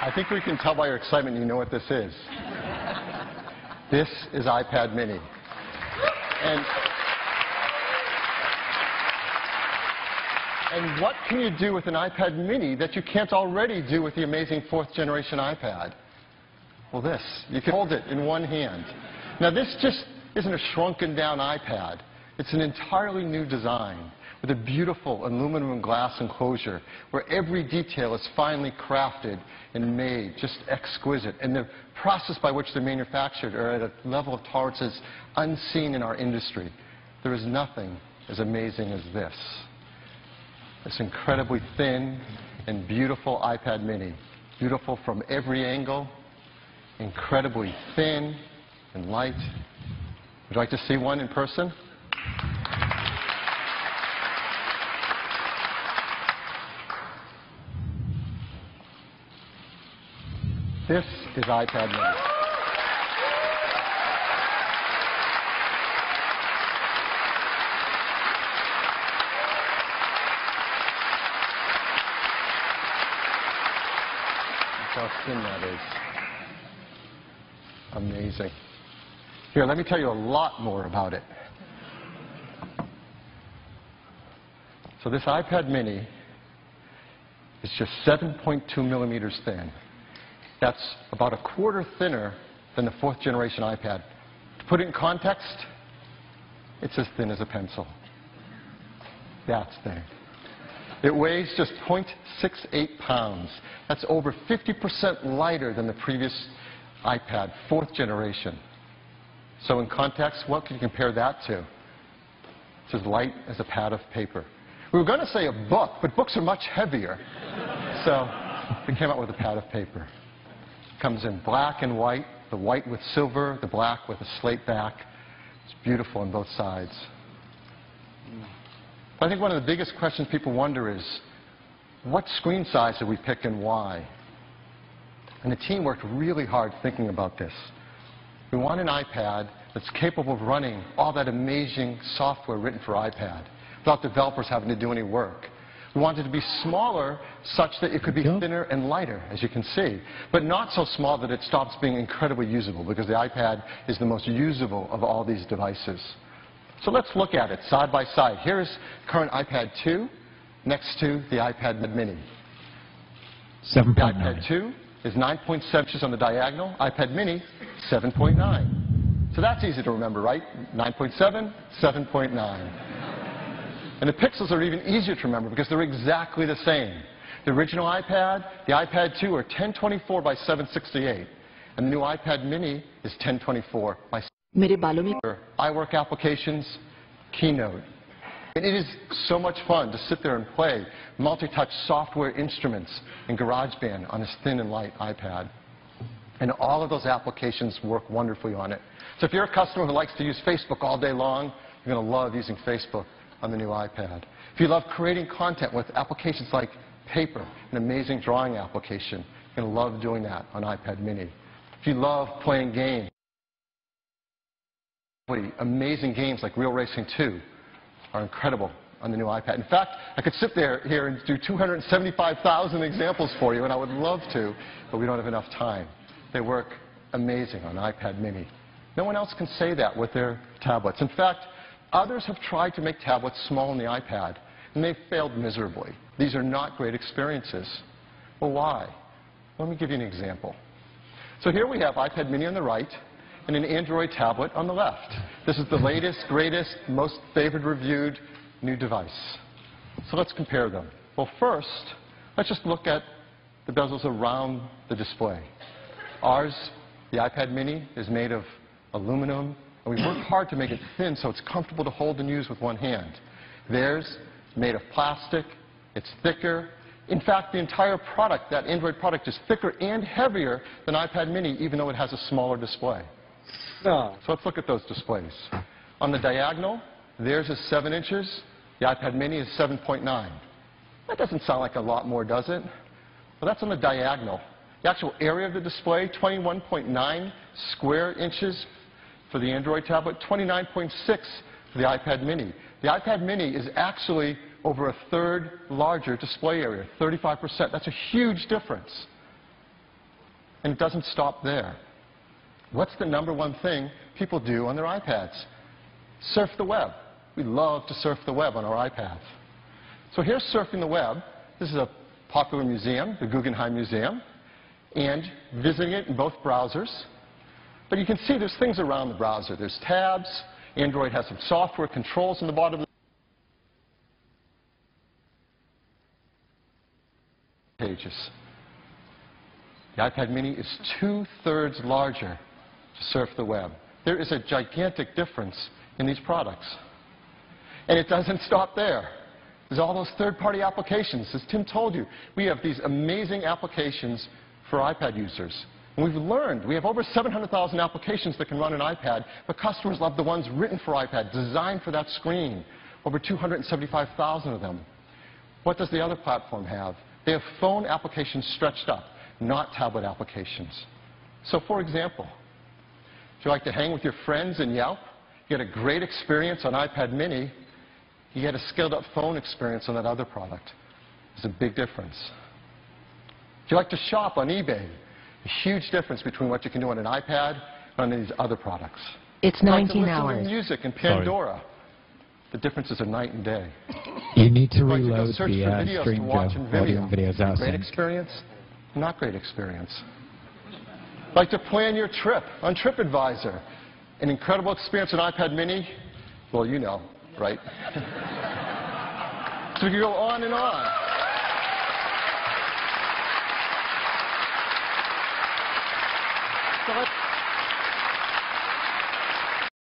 I think we can tell by your excitement you know what this is. This is iPad mini. And what can you do with an iPad mini that you can't already do with the amazing 4th generation iPad? Well, this. You can hold it in one hand. Now, this just isn't a shrunken down iPad. It's an entirely new design with a beautiful aluminum and glass enclosure where every detail is finely crafted and made, just exquisite. And the process by which they're manufactured are at a level of tolerances unseen in our industry. There is nothing as amazing as this. This incredibly thin and beautiful iPad mini. Beautiful from every angle, incredibly thin and light. Would you like to see one in person? This is iPad mini. How thin that is. Amazing. Here, let me tell you a lot more about it. So this iPad mini is just 7.2 millimeters thin. That's about a quarter thinner than the 4th generation iPad. To put it in context, it's as thin as a pencil. That's thin. It weighs just 0.68 pounds. That's over 50% lighter than the previous iPad, 4th generation. So in context, what can you compare that to? It's as light as a pad of paper. We were going to say a book, but books are much heavier. So we came out with a pad of paper. It comes in black and white, the white with silver, the black with a slate back. It's beautiful on both sides. I think one of the biggest questions people wonder is, what screen size did we pick and why? And the team worked really hard thinking about this. We want an iPad that's capable of running all that amazing software written for iPad without developers having to do any work. We want it to be smaller such that it could be thinner and lighter, as you can see, but not so small that it stops being incredibly usable, because the iPad is the most usable of all these devices. So let's look at it side by side. Here's current iPad 2 next to the iPad mini. 7.9. The iPad 2 is 9.7 inches on the diagonal. iPad mini, 7.9. So that's easy to remember, right? 9.7, 7.9. And the pixels are even easier to remember because they're exactly the same. The original iPad, the iPad 2 are 1024 by 768. And the new iPad mini is 1024 by 768. iWork applications, Keynote. And it is so much fun to sit there and play multi-touch software instruments in GarageBand on this thin and light iPad. And all of those applications work wonderfully on it. So if you're a customer who likes to use Facebook all day long, you're going to love using Facebook on the new iPad. If you love creating content with applications like Paper, an amazing drawing application, you're going to love doing that on iPad mini. If you love playing games, amazing games like Real Racing 2 are incredible on the new iPad. In fact, I could sit there here and do 275,000 examples for you, and I would love to, but we don't have enough time. They work amazing on iPad mini. No one else can say that with their tablets. In fact, others have tried to make tablets small on the iPad, and they've failed miserably. These are not great experiences. Well, why? Let me give you an example. So here we have iPad mini on the right and an Android tablet on the left. This is the latest, greatest, most favored, reviewed new device. So let's compare them. Well, first, let's just look at the bezels around the display. Ours, the iPad mini, is made of aluminum, and we worked hard to make it thin so it's comfortable to hold and use with one hand. Theirs is made of plastic, it's thicker. In fact, the entire product, that Android product, is thicker and heavier than iPad mini, even though it has a smaller display. So let's look at those displays. On the diagonal, theirs is 7 inches, the iPad mini is 7.9. That doesn't sound like a lot more, does it? Well, that's on the diagonal. The actual area of the display, 21.9 square inches for the Android tablet, 29.6 for the iPad mini. The iPad mini is actually over a third larger display area, 35%. That's a huge difference. And it doesn't stop there. What's the number one thing people do on their iPads? Surf the web. We love to surf the web on our iPads. So here's surfing the web. This is a popular museum, the Guggenheim Museum, and visiting it in both browsers. But you can see there's things around the browser. There's tabs. Android has some software controls in the bottom of the pages. The iPad mini is 2/3 larger to surf the web. There is a gigantic difference in these products. And it doesn't stop there. There's all those third-party applications. As Tim told you, we have these amazing applications for iPad users. And we've learned, we have over 700,000 applications that can run an iPad, but customers love the ones written for iPad, designed for that screen. Over 275,000 of them. What does the other platform have? They have phone applications stretched up, not tablet applications. So for example, if you like to hang with your friends and Yelp, you get a great experience on iPad mini, you get a scaled-up phone experience on that other product. There's a big difference. If you like to shop on eBay, a huge difference between what you can do on an iPad and on these other products. It's 19 hours. Listen to music in Pandora. Sorry. The differences are night and day. You need to Like reload to search the for videos stream to watch in audio video. and videos out. Great experience, not great experience. Like to plan your trip on TripAdvisor. An incredible experience on iPad mini? Well, you know, right? So we can go on and on. So let's